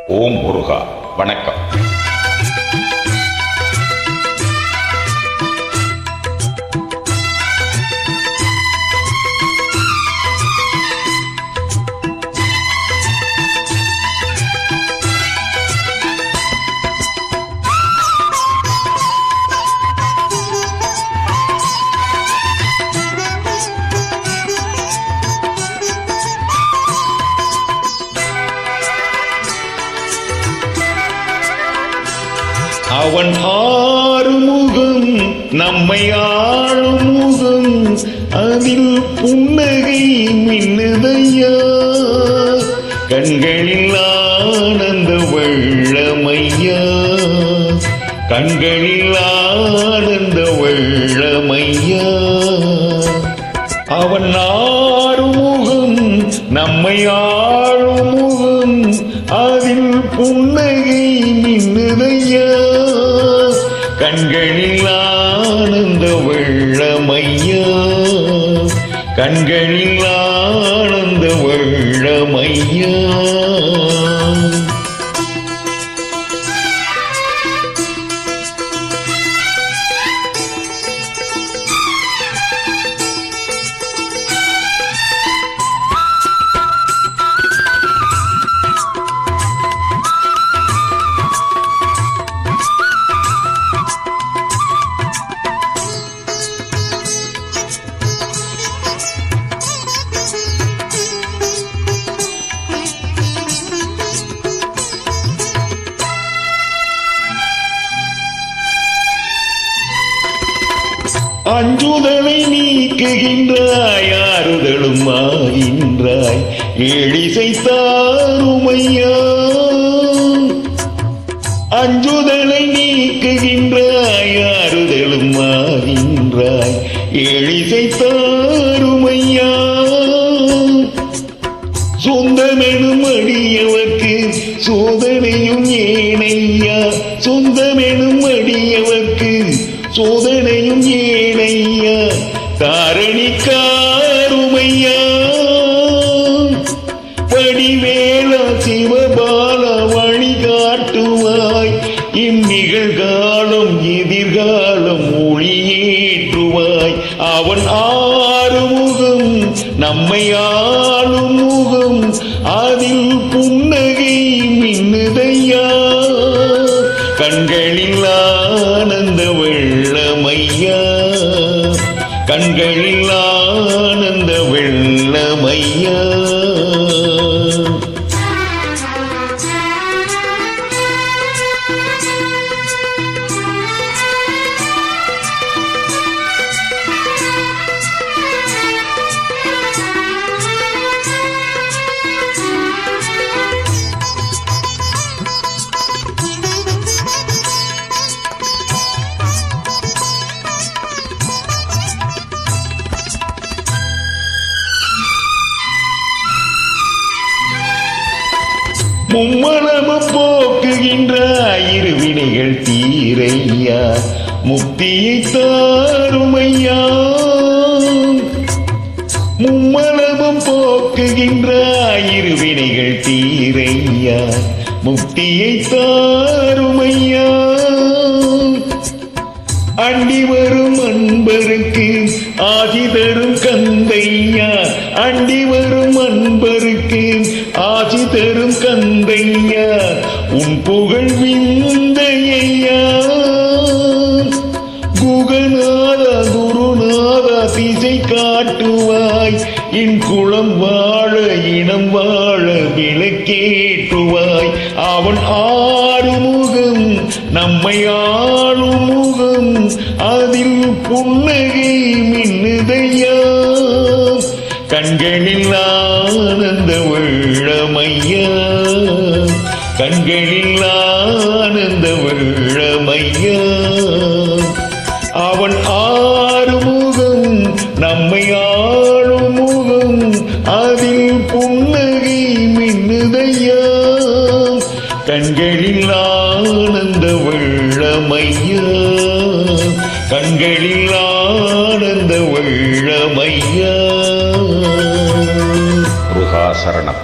ஓம் முருகா. வணக்கம். அவன் ஆறுமுகம் நம்மை ஆளும் முகம், அதில் புன்னகை மின்னுதையா, கண்களில் ஆனந்த வெள்ளமையா, கண்களில் ஆனந்த வெள்ளமையா. அவன் ஆறுமுகம் நம்மை ஆளும் முகம், அதில் புன்னகை மின்னுதையா, கண்களில் ஆனந்த வெள்ளமையா, கண்களில் ஆனந்த வெள்ளமையா. அஞ்சுதலை நீக்குகின்றாய், ஆறுதலும் ஆகின்றாய், எழிசைத்தாருமையா. அஞ்சுதலை நீக்குகின்றாய், ஆறுதலும் ஆகின்றாய், எழிசைத்தாருமையா. சொந்தமெனும் அடியவர்க்கு சோதனையும் ஏனையா, சொந்தமெனும் அடியவர்க்கு சோதனையும் ஏனையா, தாரணிக்காருமையா. படிவேளா சிவபால வழிகாட்டுவாய், இந்நிகழ்காலம் எதிர்காலம் ஒளியேற்றுவாய். அவன் ஆறுமுகம் நம்மை ஆளும் முகம், அதில் புன்னகை மின்னுதையா, கண்களில் ஆனந்த வெள்ளமையா, கண்களில் ஆனந்த வெள்ளமையா. மும்மலமும் போக்குகின்ற இருவினைகள் தீரையா, முக்தியை தாருமையா. மும்மலமும் போக்குகின்ற இருவினைகள் தீரையா, முக்தியை தாருமையா. அண்டி வரும் அன்பருக்கு ஆசி தரும் கந்தையா, அண்டி வரும் அன்பருக்கு ஆசி தரும் கந்தையா, உன் புகழ் விந்தையா. குகநாதா குருநாதா திசை காட்டுவாய், என் குளம் வாழ இனம் வாழ விளக்கேற்றுவாய். அவன் ஆறுமுகம் நம்மை ஆளும் முகம், அதில் புன்னகை மின்னுதையா, கண்களில் ஆனந்த வெள்ளமையா, கண்களில் ஆனந்த வெள்ளமையா. அவன் ஆறுமுகம் நம்மை ஆளும் முகம், அதில் புன்னகை மின்னுதையா, கண்களில் ஆனந்த வெள்ளமையா, கண்களில் ஆனந்த வெள்ளமையா. முருகா சரணம்.